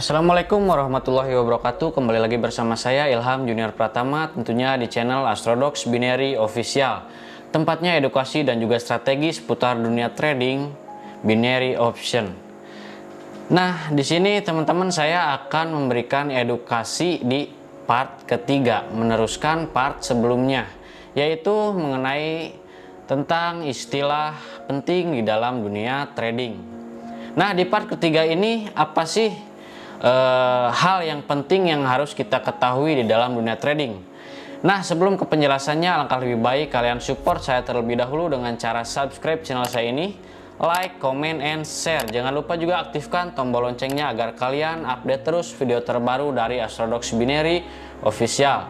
Assalamualaikum warahmatullahi wabarakatuh. Kembali lagi bersama saya Ilham Junior Pratama, tentunya di channel Astrodox Binary Official. Tempatnya edukasi dan juga strategi seputar dunia trading binary option. Nah, di sini teman-teman saya akan memberikan edukasi di part ketiga, meneruskan part sebelumnya, yaitu mengenai tentang istilah penting di dalam dunia trading. Nah, di part ketiga ini apa sih hal yang penting yang harus kita ketahui di dalam dunia trading? Nah, sebelum ke penjelasannya, alangkah lebih baik kalian support saya terlebih dahulu dengan cara subscribe channel saya ini, like, comment, and share. Jangan lupa juga aktifkan tombol loncengnya agar kalian update terus video terbaru dari Astrodox Binary Official.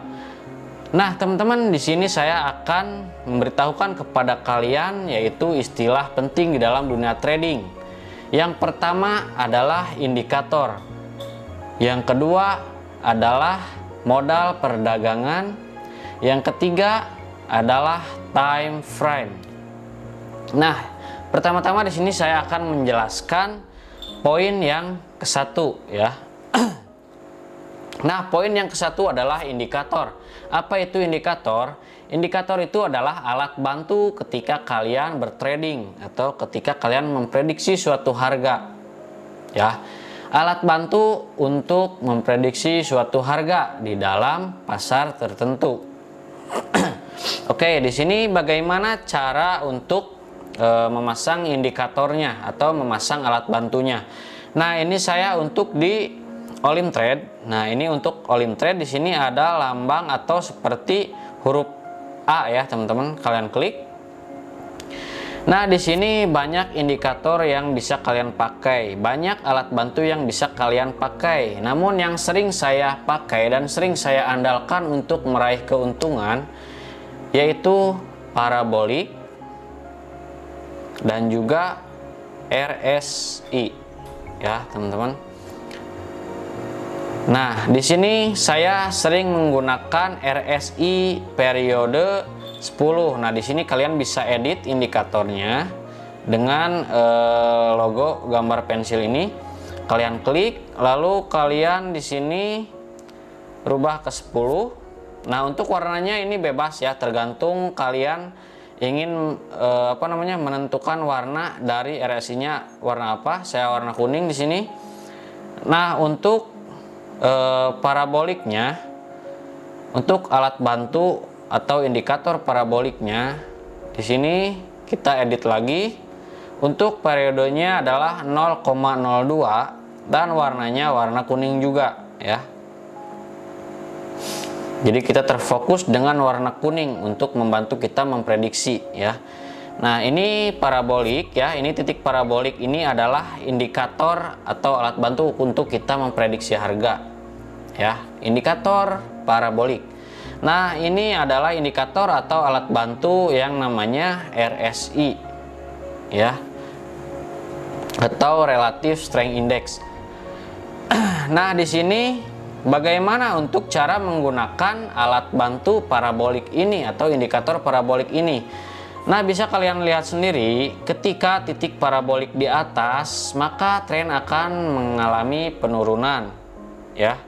Nah, teman-teman, di sini saya akan memberitahukan kepada kalian yaitu istilah penting di dalam dunia trading. Yang pertama adalah indikator. Yang kedua adalah modal perdagangan. Yang ketiga adalah time frame. Nah, pertama-tama di sini saya akan menjelaskan poin yang ke-1 ya. Nah, poin yang ke-1 adalah indikator. Apa itu indikator? Indikator itu adalah alat bantu ketika kalian bertrading atau ketika kalian memprediksi suatu harga. Ya. Alat bantu untuk memprediksi suatu harga di dalam pasar tertentu. Oke, di sini bagaimana cara untuk memasang indikatornya atau memasang alat bantunya. Nah, ini saya untuk di Olim Trade. Nah, ini untuk Olim Trade di sini ada lambang atau seperti huruf A ya, teman-teman. Kalian klik. Nah, di sini banyak indikator yang bisa kalian pakai, banyak alat bantu yang bisa kalian pakai. Namun yang sering saya pakai dan sering saya andalkan untuk meraih keuntungan yaitu parabolik dan juga RSI ya, teman-teman. Nah, di sini saya sering menggunakan RSI periode 10. Nah, di sini kalian bisa edit indikatornya dengan logo gambar pensil ini. Kalian klik, lalu kalian di sini rubah ke 10. Nah, untuk warnanya ini bebas ya, tergantung kalian ingin menentukan warna dari RSI-nya warna apa. Saya warna kuning di sini. Nah, untuk paraboliknya, untuk alat bantu atau indikator paraboliknya, di sini kita edit lagi. Untuk periodenya adalah 0,02 dan warnanya warna kuning juga ya. Jadi kita terfokus dengan warna kuning untuk membantu kita memprediksi ya. Nah, ini parabolik ya, ini titik parabolik ini adalah indikator atau alat bantu untuk kita memprediksi harga ya, indikator parabolik. Nah, ini adalah indikator atau alat bantu yang namanya RSI ya, atau Relative Strength Index. Nah, di sini bagaimana untuk cara menggunakan alat bantu parabolik ini atau indikator parabolik ini? Nah, bisa kalian lihat sendiri, ketika titik parabolik di atas, maka tren akan mengalami penurunan ya.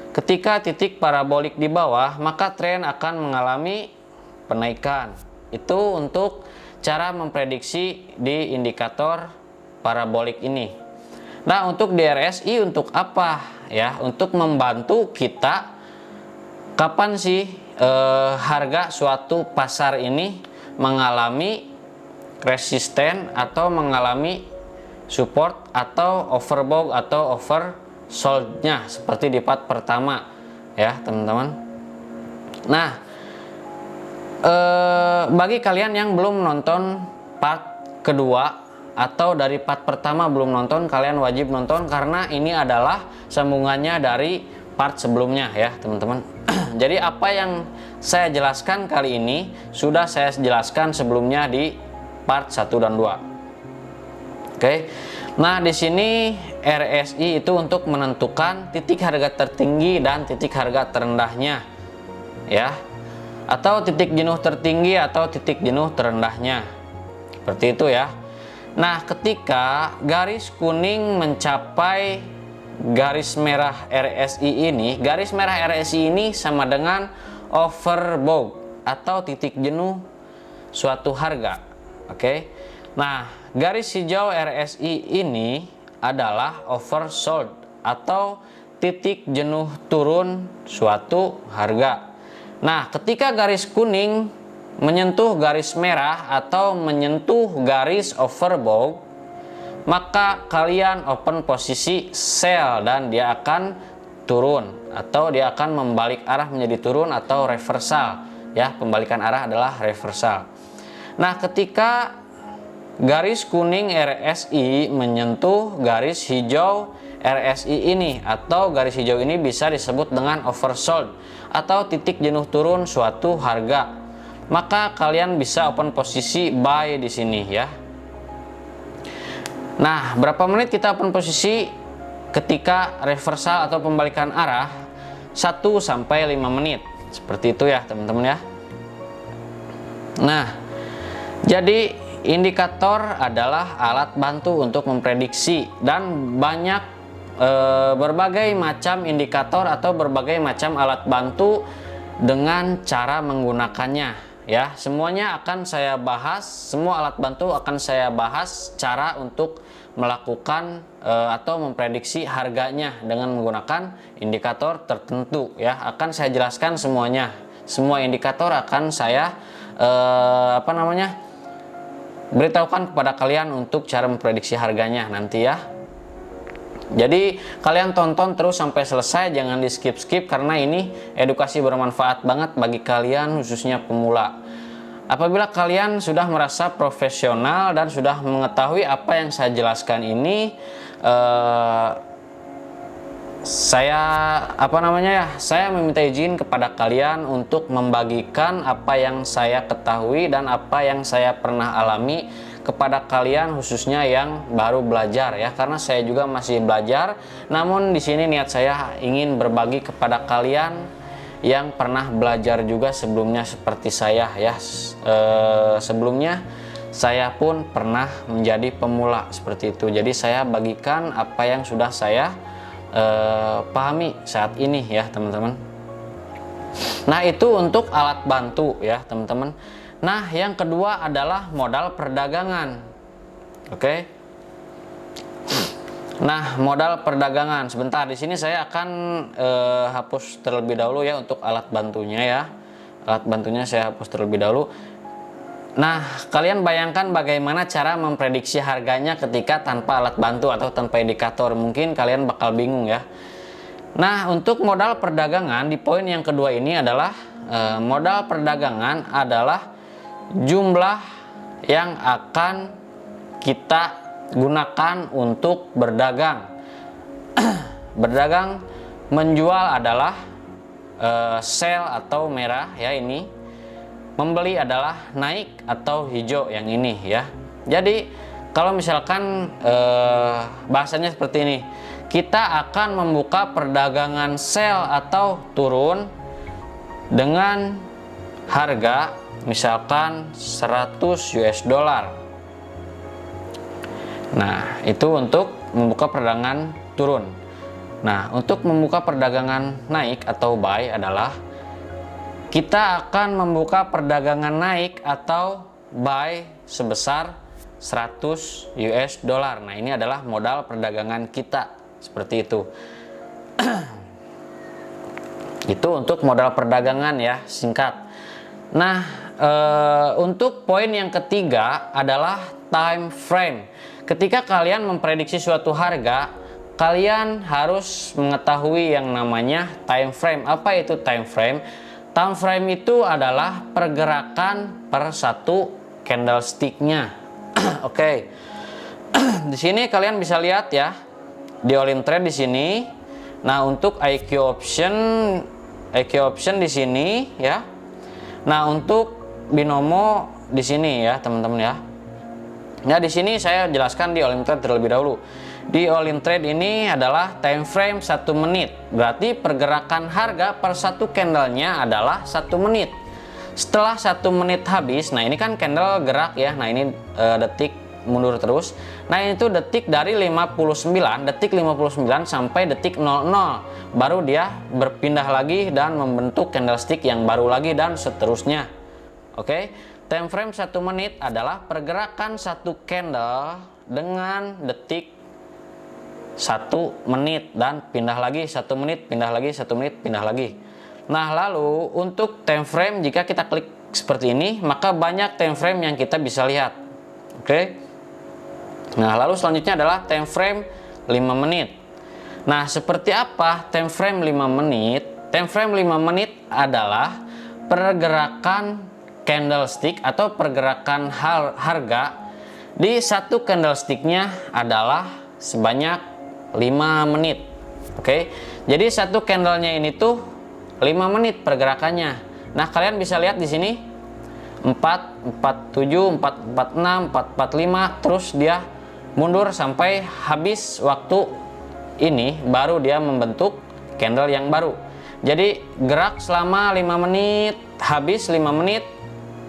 Ketika titik parabolik di bawah, maka tren akan mengalami penaikan. Itu untuk cara memprediksi di indikator parabolik ini. Nah, untuk di RSI untuk apa ya? Untuk membantu kita kapan sih harga suatu pasar ini mengalami resisten atau mengalami support atau overbought atau oversold-nya seperti di part pertama ya, teman-teman. Nah, bagi kalian yang belum nonton part kedua atau dari part pertama belum nonton, kalian wajib nonton karena ini adalah sambungannya dari part sebelumnya ya, teman-teman. Jadi apa yang saya jelaskan kali ini sudah saya jelaskan sebelumnya di part 1 dan 2. Oke. Nah, di sini RSI itu untuk menentukan titik harga tertinggi dan titik harga terendahnya ya, atau titik jenuh tertinggi atau titik jenuh terendahnya, seperti itu ya. Nah, ketika garis kuning mencapai garis merah RSI ini sama dengan overbought atau titik jenuh suatu harga. Oke. Nah, garis hijau RSI ini adalah oversold atau titik jenuh turun suatu harga. Nah, ketika garis kuning menyentuh garis merah atau menyentuh garis overbought, maka kalian open posisi sell dan dia akan turun atau dia akan membalik arah menjadi turun atau reversal. Ya, pembalikan arah adalah reversal. Nah, ketika garis kuning RSI menyentuh garis hijau RSI ini atau garis hijau ini bisa disebut dengan oversold atau titik jenuh turun suatu harga, maka kalian bisa open posisi buy di sini ya. Nah, berapa menit kita open posisi ketika reversal atau pembalikan arah? 1 sampai 5 menit. Seperti itu ya, teman-teman ya. Nah, jadi indikator adalah alat bantu untuk memprediksi dan banyak berbagai macam indikator atau berbagai macam alat bantu dengan cara menggunakannya ya. Semuanya akan saya bahas, semua alat bantu akan saya bahas cara untuk melakukan atau memprediksi harganya dengan menggunakan indikator tertentu ya. Akan saya jelaskan semuanya. Semua indikator akan saya beritahukan kepada kalian untuk cara memprediksi harganya nanti ya. Jadi kalian tonton terus sampai selesai, jangan di skip-skip karena ini edukasi bermanfaat banget bagi kalian khususnya pemula. Apabila kalian sudah merasa profesional dan sudah mengetahui apa yang saya jelaskan ini, saya meminta izin kepada kalian untuk membagikan apa yang saya ketahui dan apa yang saya pernah alami kepada kalian khususnya yang baru belajar ya, karena saya juga masih belajar. Namun di sini niat saya ingin berbagi kepada kalian yang pernah belajar juga sebelumnya seperti saya ya. Sebelumnya saya pun pernah menjadi pemula seperti itu. Jadi saya bagikan apa yang sudah saya pahami saat ini ya, teman-teman. Nah, itu untuk alat bantu ya, teman-teman. Nah, yang kedua adalah modal perdagangan. Oke. Nah, modal perdagangan. Sebentar, di sini saya akan hapus terlebih dahulu ya untuk alat bantunya ya. Alat bantunya saya hapus terlebih dahulu. Nah, kalian bayangkan bagaimana cara memprediksi harganya ketika tanpa alat bantu atau tanpa indikator. Mungkin kalian bakal bingung ya. Nah, untuk modal perdagangan di poin yang kedua ini adalah modal perdagangan adalah jumlah yang akan kita gunakan untuk berdagang. Berdagang menjual adalah sell atau merah ya ini. Membeli adalah naik atau hijau yang ini ya. Jadi kalau misalkan bahasanya seperti ini, kita akan membuka perdagangan sell atau turun dengan harga misalkan 100 US dollar. Nah, itu untuk membuka perdagangan turun. Nah, untuk membuka perdagangan naik atau buy adalah kita akan membuka perdagangan naik atau buy sebesar 100 US dollar. Nah, ini adalah modal perdagangan kita. Seperti itu. Itu untuk modal perdagangan ya, singkat. Nah, untuk poin yang ketiga adalah time frame. Ketika kalian memprediksi suatu harga, kalian harus mengetahui yang namanya time frame. Apa itu time frame? Time frame itu adalah pergerakan per satu candlestick-nya. Oke. Di sini kalian bisa lihat ya, di All in Trade di sini. Nah, untuk IQ option di sini ya. Nah, untuk binomo di sini ya, teman-teman ya. Nah, di sini saya jelaskan di All in Trade terlebih dahulu. Di All in Trade ini adalah time frame 1 menit. Berarti pergerakan harga per satu candlenya adalah 1 menit. Setelah 1 menit habis, nah ini kan candle gerak ya. Nah, ini detik mundur terus. Nah, itu detik dari 59 sampai detik 00. Baru dia berpindah lagi dan membentuk candlestick yang baru lagi dan seterusnya. Oke, time frame 1 menit adalah pergerakan satu candle dengan detik 1 menit dan pindah lagi 1 menit, pindah lagi 1 menit, pindah lagi. Nah, lalu untuk time frame jika kita klik seperti ini, maka banyak time frame yang kita bisa lihat. Oke. Nah, lalu selanjutnya adalah time frame 5 menit. Nah, seperti apa time frame 5 menit? Time frame 5 menit adalah pergerakan candlestick atau pergerakan harga di satu candlesticknya adalah sebanyak 5 menit. Oke. Jadi satu candlenya ini tuh 5 menit pergerakannya. Nah, kalian bisa lihat di sini 447, 446, 445, terus dia mundur sampai habis waktu ini baru dia membentuk candle yang baru. Jadi gerak selama 5 menit, habis 5 menit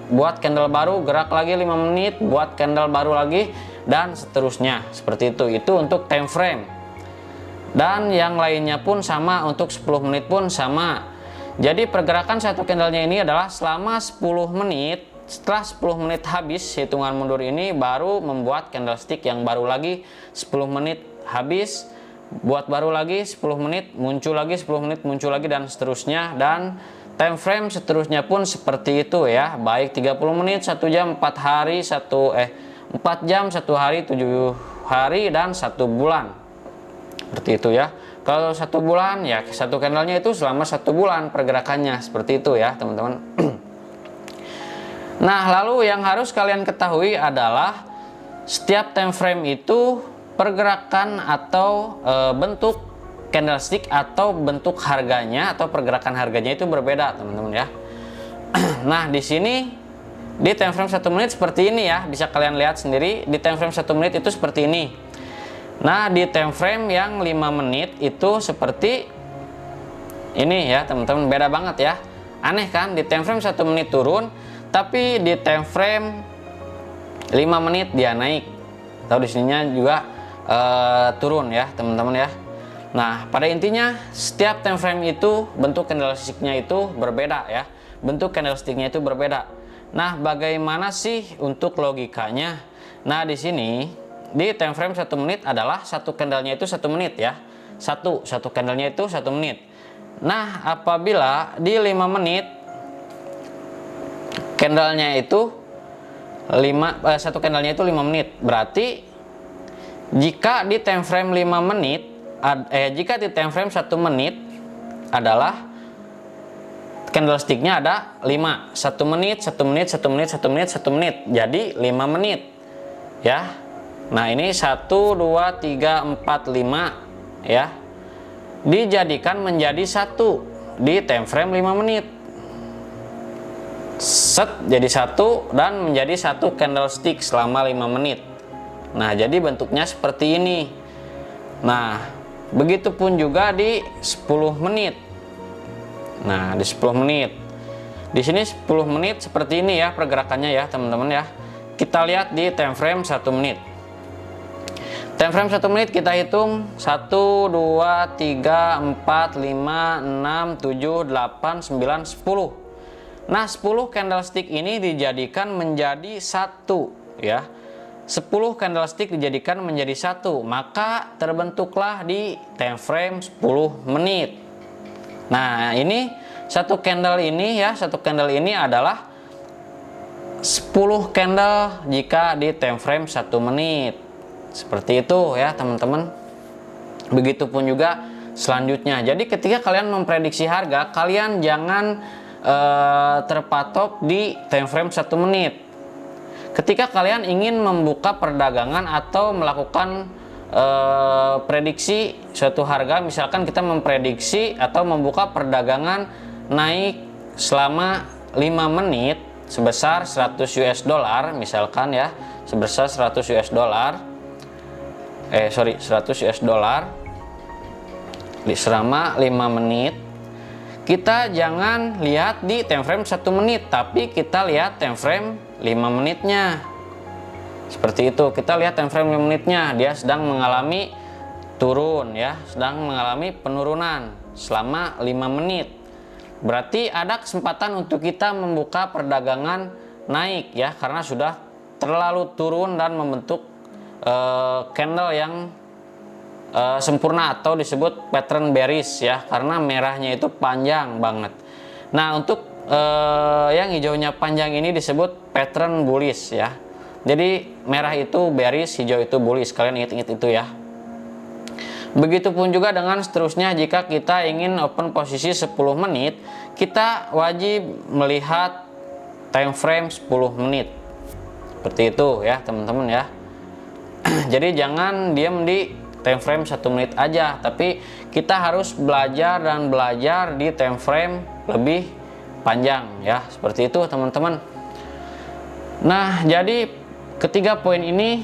buat candle baru, gerak lagi 5 menit buat candle baru lagi, dan seterusnya. Seperti itu. Itu untuk time frame. Dan yang lainnya pun sama, untuk 10 menit pun sama. Jadi pergerakan satu candlenya ini adalah selama 10 menit. Setelah 10 menit habis hitungan mundur ini baru membuat candlestick yang baru lagi. 10 menit habis, buat baru lagi 10 menit, muncul lagi 10 menit, muncul lagi, dan seterusnya. Dan time frame seterusnya pun seperti itu ya. Baik 30 menit, 1 jam, 4 hari, 4 jam, 1 hari, 7 hari, dan 1 bulan. Seperti itu ya. Kalau 1 bulan ya satu candlenya itu selama 1 bulan pergerakannya, seperti itu ya teman-teman. Nah, lalu yang harus kalian ketahui adalah setiap time frame itu pergerakan atau bentuk candlestick atau bentuk harganya atau pergerakan harganya itu berbeda teman-teman ya. Nah, di sini di time frame 1 menit seperti ini ya, bisa kalian lihat sendiri. Di time frame 1 menit itu seperti ini. Nah, di time frame yang 5 menit itu seperti ini ya teman-teman, beda banget ya. Aneh kan, di time frame 1 menit turun, tapi di time frame 5 menit dia naik. Tahu di sininya juga turun ya teman-teman ya. Nah, pada intinya setiap time frame itu bentuk candlesticknya itu berbeda ya. Bentuk candlesticknya itu berbeda. Nah, bagaimana sih untuk logikanya? Nah, di sini di time frame 1 menit adalah satu candlenya itu 1 menit ya. Satu candlenya itu 1 menit. Nah, apabila di 5 menit candlenya itu satu candlenya itu 5 menit, berarti jika di time frame 5 menit jika di time frame 1 menit adalah candlesticknya ada 5, 1 menit, 1 menit, 1 menit, 1 menit, 1 menit, jadi 5 menit ya. Nah, ini 1, 2, 3, 4, 5 ya, dijadikan menjadi 1 di time frame 5 menit. Set, jadi 1 dan menjadi 1 candlestick selama 5 menit. Nah, jadi bentuknya seperti ini. Nah, begitupun juga di 10 menit. Nah, di 10 menit. Di sini 10 menit seperti ini ya pergerakannya ya, teman-teman ya. Kita lihat di time frame 1 menit. Time frame 1 menit kita hitung 1, 2, 3, 4, 5, 6, 7, 8, 9, 10. Nah, 10 candlestick ini dijadikan menjadi 1 ya. 10 candlestick dijadikan menjadi 1, maka terbentuklah di time frame 10 menit. Nah, ini satu candle ini ya, satu candle ini adalah 10 candle jika di time frame 1 menit. Seperti itu ya teman-teman. Begitupun juga selanjutnya. Jadi ketika kalian memprediksi harga, kalian jangan terpatok di time frame 1 menit. Ketika kalian ingin membuka perdagangan atau melakukan prediksi suatu harga, misalkan kita memprediksi atau membuka perdagangan naik selama 5 menit sebesar 100 US dollar misalkan ya, sebesar 100 US dollar 100 US dollar selama 5 menit. Kita jangan lihat di time frame 1 menit, tapi kita lihat time frame 5 menitnya. Seperti itu. Kita lihat time frame 5 menitnya, dia sedang mengalami turun ya, sedang mengalami penurunan selama 5 menit. Berarti ada kesempatan untuk kita membuka perdagangan naik ya, karena sudah terlalu turun dan membentuk candle yang sempurna atau disebut pattern bearish ya, karena merahnya itu panjang banget. Nah, untuk yang hijaunya panjang ini disebut pattern bullish ya. Jadi merah itu bearish, hijau itu bullish. Kalian ingat-ingat itu ya. Begitupun juga dengan seterusnya, jika kita ingin open posisi 10 menit, kita wajib melihat time frame 10 menit. Seperti itu ya, teman-teman ya. Jadi jangan diam di time frame 1 menit aja, tapi kita harus belajar dan belajar di time frame lebih panjang ya. Seperti itu, teman-teman. Nah, jadi ketiga poin ini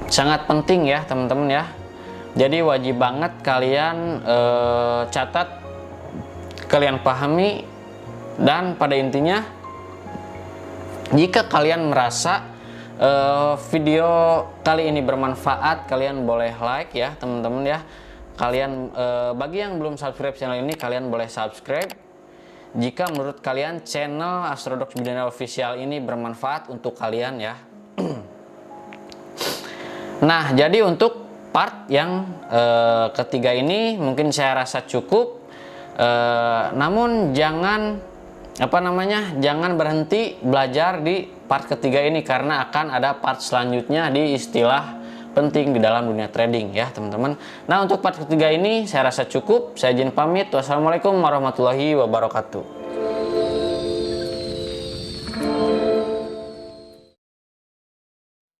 sangat penting ya, teman-teman ya. Jadi wajib banget kalian catat, kalian pahami, dan pada intinya jika kalian merasa video kali ini bermanfaat, kalian boleh like ya, teman-teman ya. Kalian bagi yang belum subscribe channel ini, kalian boleh subscribe. Jika menurut kalian channel Astrodox Binary Official ini bermanfaat untuk kalian ya. Nah, jadi untuk part yang ketiga ini mungkin saya rasa cukup. Namun jangan jangan berhenti belajar di part ketiga ini, karena akan ada part selanjutnya di istilah penting di dalam dunia trading ya, teman-teman. Nah, untuk part ketiga ini saya rasa cukup. Saya izin pamit. Wassalamualaikum warahmatullahi wabarakatuh.